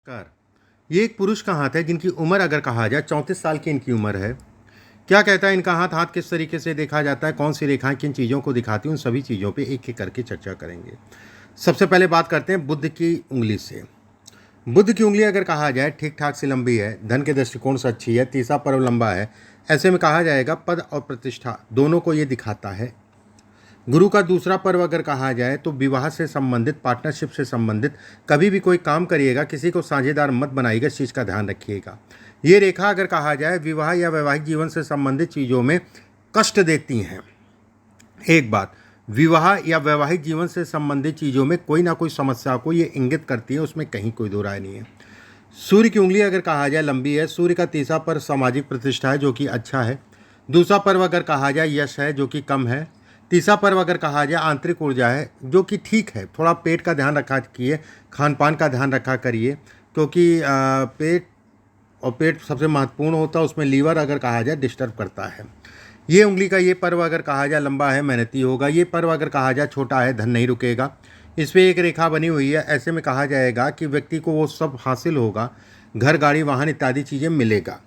नमस्कार। ये एक पुरुष का हाथ है जिनकी उम्र अगर कहा जाए 34 साल की इनकी उम्र है। क्या कहता है इनका हाथ हाथ किस तरीके से देखा जाता है, कौन सी रेखाएं किन चीज़ों को दिखाती हैं, उन सभी चीज़ों पे एक एक करके चर्चा करेंगे। सबसे पहले बात करते हैं बुध की उंगली से। बुध की उंगली अगर कहा जाए ठीक ठाक सी लंबी है, धन के दृष्टिकोण से अच्छी है, तीसरा पर्व लंबा है, ऐसे में कहा जाएगा पद और प्रतिष्ठा दोनों को ये दिखाता है। गुरु का दूसरा पर्व अगर कहा जाए तो विवाह से संबंधित, पार्टनरशिप से संबंधित, कभी भी कोई काम करिएगा किसी को साझेदार मत बनाइएगा, इस चीज़ का ध्यान रखिएगा। ये रेखा अगर कहा जाए विवाह या वैवाहिक जीवन से संबंधित चीज़ों में कष्ट देती हैं। एक बात, विवाह या वैवाहिक जीवन से संबंधित चीज़ों में कोई ना कोई समस्या को ये इंगित करती है, उसमें कहीं कोई दो राय नहीं है। सूर्य की उंगली अगर कहा जाए लंबी है। सूर्य का तीसरा पर्व सामाजिक प्रतिष्ठा है जो कि अच्छा है। दूसरा पर्व अगर कहा जाए यश है जो कि कम है। तीसरा पर्व अगर कहा जाए आंतरिक ऊर्जा है जो कि ठीक है। थोड़ा पेट का ध्यान रखा कीजिए, खान पान का ध्यान रखा करिए, क्योंकि पेट सबसे महत्वपूर्ण होता है, उसमें लीवर अगर कहा जाए डिस्टर्ब करता है। ये उंगली का ये पर्व अगर कहा जाए लंबा है, मेहनती होगा। ये पर्व अगर कहा जाए छोटा है, धन नहीं रुकेगा। इस पर एक रेखा बनी हुई है, ऐसे में कहा जाएगा कि व्यक्ति को वो सब हासिल होगा, घर गाड़ी वाहन इत्यादि चीज़ें मिलेगा।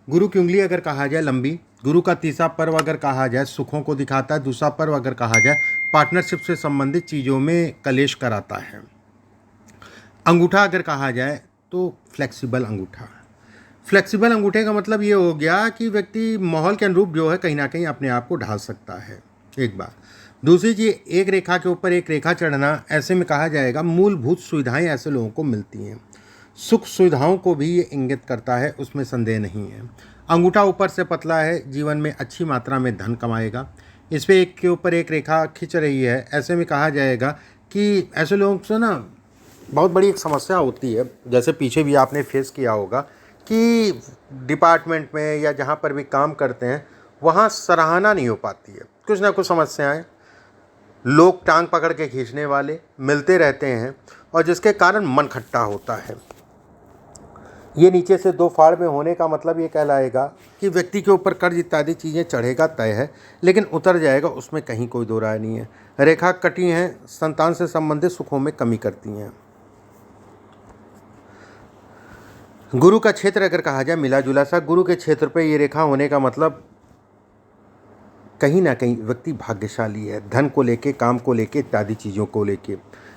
गुरु की उंगली अगर कहा जाए लंबी। गुरु का तीसरा पर्व अगर कहा जाए सुखों को दिखाता है। दूसरा पर्व अगर कहा जाए पार्टनरशिप से संबंधित चीज़ों में कलेश कराता है। अंगूठा अगर कहा जाए तो फ्लेक्सिबल अंगूठा। फ्लेक्सिबल अंगूठे का मतलब ये हो गया कि व्यक्ति माहौल के अनुरूप जो है कहीं ना कहीं अपने आप को ढाल सकता है। एक बात। दूसरी चीज़, एक रेखा के ऊपर एक रेखा चढ़ना, ऐसे में कहा जाएगा मूलभूत सुविधाएं ऐसे लोगों को मिलती हैं। सुख सुविधाओं को भी ये इंगित करता है, उसमें संदेह नहीं है। अंगूठा ऊपर से पतला है, जीवन में अच्छी मात्रा में धन कमाएगा। इस पे एक के ऊपर एक रेखा खिंच रही है, ऐसे में कहा जाएगा कि ऐसे लोगों से ना बहुत बड़ी एक समस्या होती है, जैसे पीछे भी आपने फेस किया होगा कि डिपार्टमेंट में या जहाँ पर भी काम करते हैं वहाँ सराहना नहीं हो पाती है। कुछ ना कुछ समस्याएं, लोग टांग पकड़ के खींचने वाले मिलते रहते हैं और जिसके कारण मन खट्टा होता है। ये नीचे से दो फाड़ में होने का मतलब ये कहलाएगा कि व्यक्ति के ऊपर कर्ज इत्यादि चीज़ें चढ़ेगा तय है, लेकिन उतर जाएगा, उसमें कहीं कोई दो राय नहीं है। रेखा कटी हैं, संतान से संबंधित सुखों में कमी करती हैं। गुरु का क्षेत्र अगर कहा जाए मिला जुला सा, गुरु के क्षेत्र पे ये रेखा होने का मतलब कहीं ना कहीं व्यक्ति भाग्यशाली है, धन को लेके, काम को लेके, इत्यादि चीज़ों को लेके।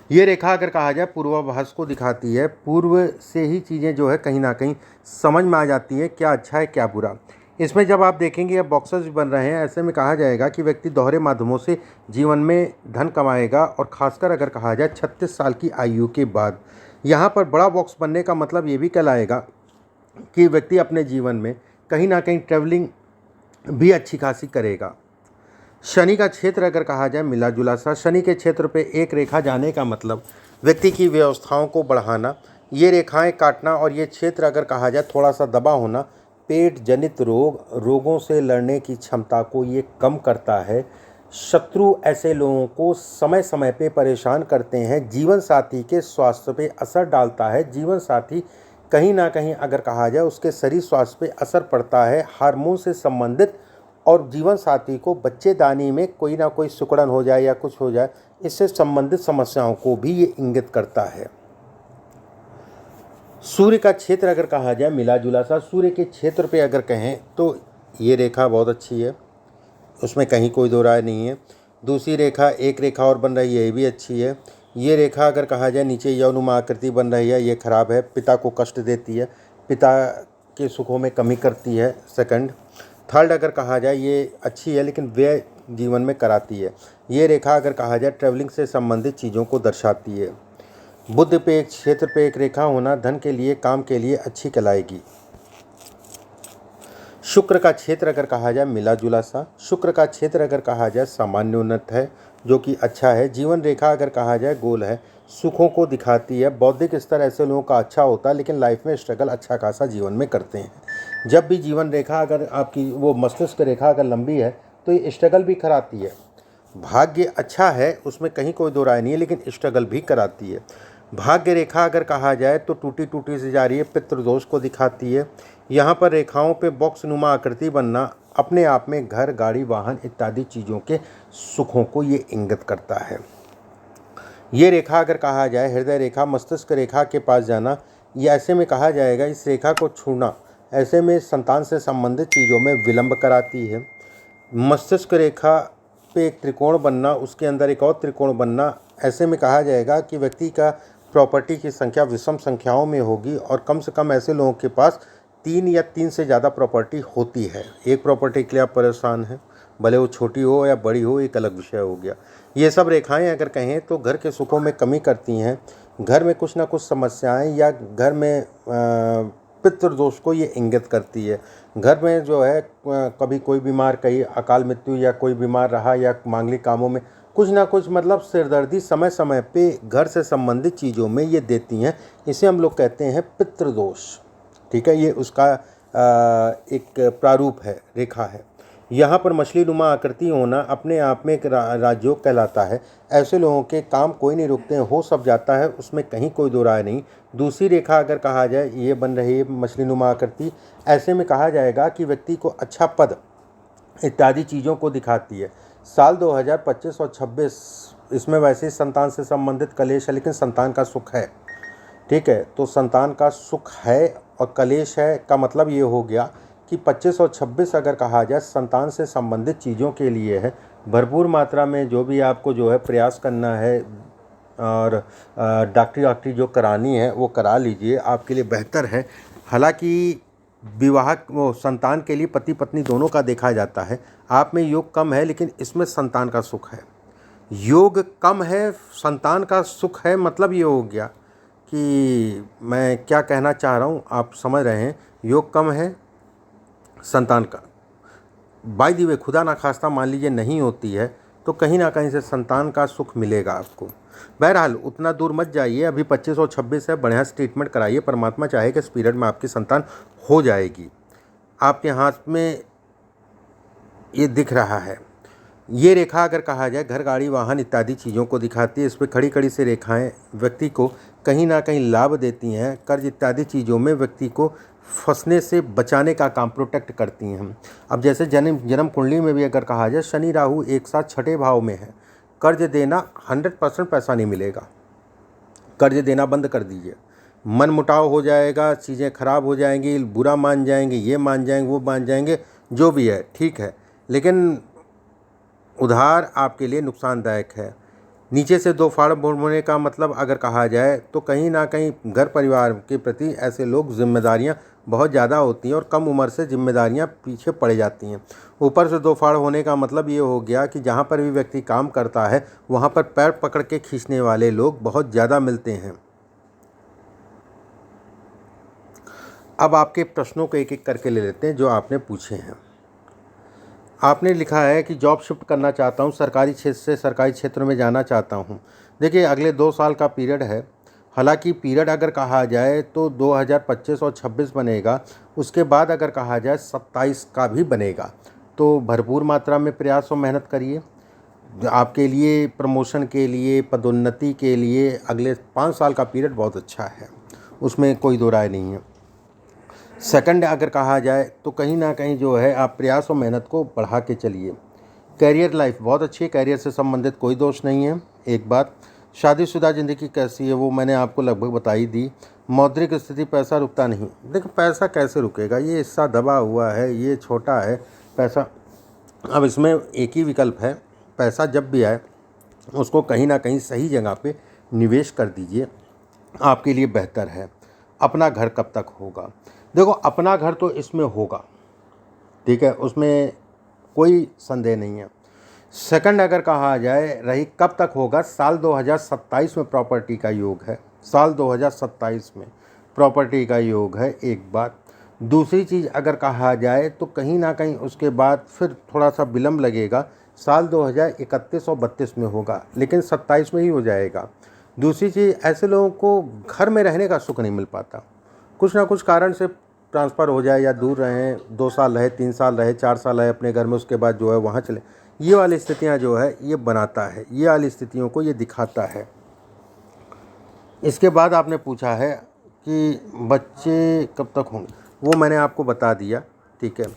ये रेखा अगर कहा जाए पूर्वाभास को दिखाती है, पूर्व से ही चीज़ें जो है कहीं ना कहीं समझ में आ जाती है क्या अच्छा है क्या बुरा। इसमें जब आप देखेंगे अब बॉक्सेस बन रहे हैं, ऐसे में कहा जाएगा कि व्यक्ति दोहरे माध्यमों से जीवन में धन कमाएगा, और खासकर अगर कहा जाए 36 साल की आयु के बाद। यहाँ पर बड़ा बॉक्स बनने का मतलब ये भी कहलाएगा कि व्यक्ति अपने जीवन में कहीं ना कहीं ट्रैवलिंग भी अच्छी खासी करेगा। शनि का क्षेत्र अगर कहा जाए मिला जुला सा, शनि के क्षेत्र पे एक रेखा जाने का मतलब व्यक्ति की व्यवस्थाओं को बढ़ाना, ये रेखाएं काटना, और ये क्षेत्र अगर कहा जाए थोड़ा सा दबा होना, पेट जनित रोगों से लड़ने की क्षमता को ये कम करता है। शत्रु ऐसे लोगों को समय समय पे परेशान करते हैं। जीवन साथी के स्वास्थ्य पे असर डालता है। जीवन साथी कहीं ना कहीं अगर कहा जाए उसके शरीर स्वास्थ्य पे असर पड़ता है, हार्मोन से संबंधित, और जीवन साथी को बच्चेदानी में कोई ना कोई सिकुड़न हो जाए या कुछ हो जाए, इससे संबंधित समस्याओं को भी ये इंगित करता है। सूर्य का क्षेत्र अगर कहा जाए मिला जुला सा, सूर्य के क्षेत्र पे अगर कहें तो ये रेखा बहुत अच्छी है, उसमें कहीं कोई दो राय नहीं है। दूसरी रेखा, एक रेखा और बन रही है, ये भी अच्छी है। ये रेखा अगर कहा जाए नीचे यौनुमा आकृति बन रही है, ये खराब है, पिता को कष्ट देती है, पिता के सुखों में कमी करती है। सेकंड। थर्ड अगर कहा जाए ये अच्छी है, लेकिन व्यय जीवन में कराती है। ये रेखा अगर कहा जाए ट्रैवलिंग से संबंधित चीज़ों को दर्शाती है। बुध पे एक क्षेत्र पे एक रेखा होना धन के लिए, काम के लिए अच्छी कहलाएगी। शुक्र का क्षेत्र अगर कहा जाए मिला जुला सा, शुक्र का क्षेत्र अगर कहा जाए सामान्य उन्नत है जो कि अच्छा है। जीवन रेखा अगर कहा जाए गोल है, सुखों को दिखाती है। बौद्धिक स्तर ऐसे लोगों का अच्छा होता है, लेकिन लाइफ में स्ट्रगल अच्छा खासा जीवन में करते हैं। जब भी जीवन रेखा अगर आपकी वो मस्तिष्क रेखा अगर लंबी है तो ये स्ट्रगल भी कराती है। भाग्य अच्छा है, उसमें कहीं कोई दो राय नहीं है, लेकिन स्ट्रगल भी कराती है। भाग्य रेखा अगर कहा जाए तो टूटी टूटी से जा रही है, पितृदोष को दिखाती है। यहाँ पर रेखाओं पे बॉक्स नुमा आकृति बनना अपने आप में घर गाड़ी वाहन इत्यादि चीज़ों के सुखों को ये इंगित करता है। ये रेखा अगर कहा जाए हृदय रेखा, मस्तिष्क रेखा के पास जाना, ये ऐसे में कहा जाएगा इस रेखा को छूना ऐसे में संतान से संबंधित चीज़ों में विलंब कराती है। मस्तिष्क रेखा पे एक त्रिकोण बनना, उसके अंदर एक और त्रिकोण बनना, ऐसे में कहा जाएगा कि व्यक्ति का प्रॉपर्टी की संख्या विषम संख्याओं में होगी और कम से कम ऐसे लोगों के पास 3 या 3 से ज़्यादा प्रॉपर्टी होती है। एक प्रॉपर्टी के लिए आप परेशान हैं, भले वो छोटी हो या बड़ी हो, एक अलग विषय हो गया। ये सब रेखाएं अगर कहें तो घर के सुखों में कमी करती हैं, घर में कुछ ना कुछ समस्याएं या घर में पितृदोष को ये इंगित करती है। घर में जो है कभी कोई बीमार, कहीं अकाल मृत्यु या कोई बीमार रहा या मांगलिक कामों में कुछ ना कुछ मतलब सिरदर्दी समय समय पे घर से संबंधित चीज़ों में ये देती हैं। इसे हम लोग कहते हैं पितृदोष। ठीक है, ये उसका एक प्रारूप है, रेखा है। यहाँ पर मछली नुमा आकृति होना अपने आप में एक राजयोग कहलाता है। ऐसे लोगों के काम कोई नहीं रुकते हैं, हो सब जाता है, उसमें कहीं कोई दो राय नहीं। दूसरी रेखा अगर कहा जाए, ये बन रही है मछली नुमा आकृति, ऐसे में कहा जाएगा कि व्यक्ति को अच्छा पद इत्यादि चीज़ों को दिखाती है। साल 2025 और 26 इसमें वैसे ही संतान से संबंधित कलेश है, लेकिन संतान का सुख है। ठीक है, तो संतान का सुख है और कलेश है का मतलब ये हो गया कि 25 और 26 अगर कहा जाए संतान से संबंधित चीज़ों के लिए है। भरपूर मात्रा में जो भी आपको जो है प्रयास करना है और डॉक्टरी जो करानी है वो करा लीजिए, आपके लिए बेहतर है। हालांकि विवाह वो संतान के लिए पति पत्नी दोनों का देखा जाता है। आप में योग कम है, लेकिन इसमें संतान का सुख है। योग कम है, संतान का सुख है, मतलब ये हो गया कि मैं क्या कहना चाह रहा हूँ आप समझ रहे हैं। योग कम है, संतान का बाय द वे खुदा ना खास्ता मान लीजिए नहीं होती है तो कहीं ना कहीं से संतान का सुख मिलेगा आपको। बहरहाल उतना दूर मत जाइए, अभी 25 और 26 है, बढ़िया से ट्रीटमेंट कराइए। परमात्मा चाहे कि इस पीरियड में आपकी संतान हो जाएगी। आपके हाथ में ये दिख रहा है। ये रेखा अगर कहा जाए घर गाड़ी वाहन इत्यादि चीज़ों को दिखाती है। इस पर खड़ी खड़ी से रेखाएं व्यक्ति को कहीं ना कहीं लाभ देती हैं। कर्ज इत्यादि चीज़ों में व्यक्ति को फंसने से बचाने का काम प्रोटेक्ट करती हैं। अब जैसे जन्म कुंडली में भी अगर कहा जाए शनि राहु एक साथ छठे भाव में है, कर्ज देना 100% पैसा नहीं मिलेगा। कर्ज देना बंद कर दीजिए, मन मुटाव हो जाएगा, चीज़ें खराब हो जाएंगी, बुरा मान जाएंगे, ये मान जाएंगे, वो मान जाएंगे, जो भी है ठीक है, लेकिन उधार आपके लिए नुकसानदायक है। नीचे से दो फाड़ होने का मतलब अगर कहा जाए तो कहीं ना कहीं घर परिवार के प्रति ऐसे लोग जिम्मेदारियां बहुत ज़्यादा होती हैं और कम उम्र से जिम्मेदारियां पीछे पड़ जाती हैं। ऊपर से दो फाड़ होने का मतलब ये हो गया कि जहां पर भी व्यक्ति काम करता है वहां पर पैर पकड़ के खींचने वाले लोग बहुत ज़्यादा मिलते हैं। अब आपके प्रश्नों को एक एक करके ले लेते हैं जो आपने पूछे हैं। आपने लिखा है कि जॉब शिफ्ट करना चाहता हूं, सरकारी क्षेत्र से सरकारी क्षेत्र में जाना चाहता हूं। देखिए अगले 2 साल का पीरियड है। हालांकि पीरियड अगर कहा जाए तो 2025 और 26 बनेगा, उसके बाद अगर कहा जाए 27 का भी बनेगा। तो भरपूर मात्रा में प्रयास और मेहनत करिए। आपके लिए प्रमोशन के लिए, पदोन्नति के लिए अगले 5 साल का पीरियड बहुत अच्छा है, उसमें कोई दो राय नहीं है। सेकंड अगर कहा जाए तो कहीं ना कहीं जो है आप प्रयास और मेहनत को बढ़ा के चलिए। कैरियर लाइफ बहुत अच्छी है, कैरियर से संबंधित कोई दोष नहीं है। एक बात, शादीशुदा ज़िंदगी कैसी है वो मैंने आपको लगभग बता ही दी। मौद्रिक स्थिति, पैसा रुकता नहीं। देखो पैसा कैसे रुकेगा, ये हिस्सा दबा हुआ है, ये छोटा है पैसा। अब इसमें एक ही विकल्प है, पैसा जब भी आए उसको कहीं ना कहीं सही जगह पे निवेश कर दीजिए, आपके लिए बेहतर है। अपना घर कब तक होगा, देखो अपना घर तो इसमें होगा, ठीक है, उसमें कोई संदेह नहीं है। सेकंड अगर कहा जाए रही कब तक होगा, साल 2027 में प्रॉपर्टी का योग है। साल 2027 में प्रॉपर्टी का योग है, एक बात। दूसरी चीज़ अगर कहा जाए तो कहीं ना कहीं उसके बाद फिर थोड़ा सा विलम्ब लगेगा, साल 2031 और 32 में होगा, लेकिन 27 में ही हो जाएगा। दूसरी चीज़, ऐसे लोगों को घर में रहने का सुख नहीं मिल पाता, कुछ ना कुछ कारण से ट्रांसफ़र हो जाए या दूर रहें, 2 साल रहे, 3 साल रहे, 4 साल रहे अपने घर में, उसके बाद जो है वहाँ चले, ये वाली स्थितियाँ जो है ये बनाता है, ये वाली स्थितियों को ये दिखाता है। इसके बाद आपने पूछा है कि बच्चे कब तक होंगे, वो मैंने आपको बता दिया, ठीक है।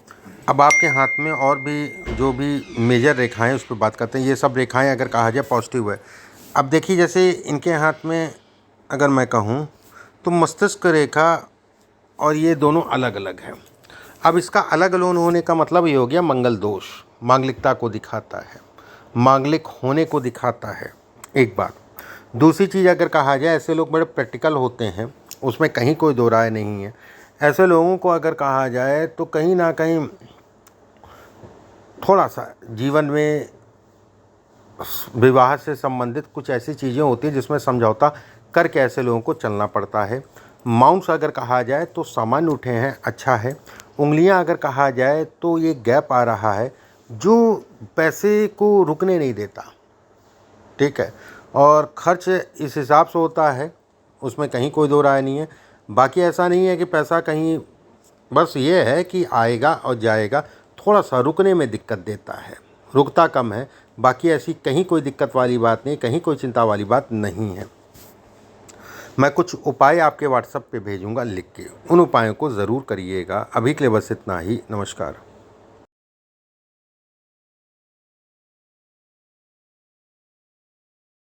अब आपके हाथ में और भी जो भी मेजर रेखाएं उस पर बात करते हैं। ये सब रेखाएं अगर कहा जाए पॉजिटिव है। अब देखिए जैसे इनके हाथ में अगर मैं कहूँ तो मस्तिष्क रेखा और ये दोनों अलग अलग हैं। अब इसका अलग अलग होने का मतलब ये हो गया मंगल दोष, मांगलिकता को दिखाता है, मांगलिक होने को दिखाता है, एक बात। दूसरी चीज़ अगर कहा जाए, ऐसे लोग बड़े प्रैक्टिकल होते हैं, उसमें कहीं कोई दो राय नहीं है। ऐसे लोगों को अगर कहा जाए तो कहीं ना कहीं थोड़ा सा जीवन में विवाह से संबंधित कुछ ऐसी चीज़ें होती हैं जिसमें समझौता करके ऐसे लोगों को चलना पड़ता है। माउंट्स अगर कहा जाए तो सामान्य उठे हैं, अच्छा है। उंगलियां अगर कहा जाए तो ये गैप आ रहा है जो पैसे को रुकने नहीं देता, ठीक है। और खर्च इस हिसाब से होता है, उसमें कहीं कोई दो राय नहीं है। बाकी ऐसा नहीं है कि पैसा कहीं, बस ये है कि आएगा और जाएगा, थोड़ा सा रुकने में दिक्कत देता है, रुकता कम है। बाकी ऐसी कहीं कोई दिक्कत वाली बात नहीं, कहीं कोई चिंता वाली बात नहीं है। मैं कुछ उपाय आपके व्हाट्सएप पे भेजूंगा लिख के, उन उपायों को ज़रूर करिएगा। अभी के लिए बस इतना ही। नमस्कार।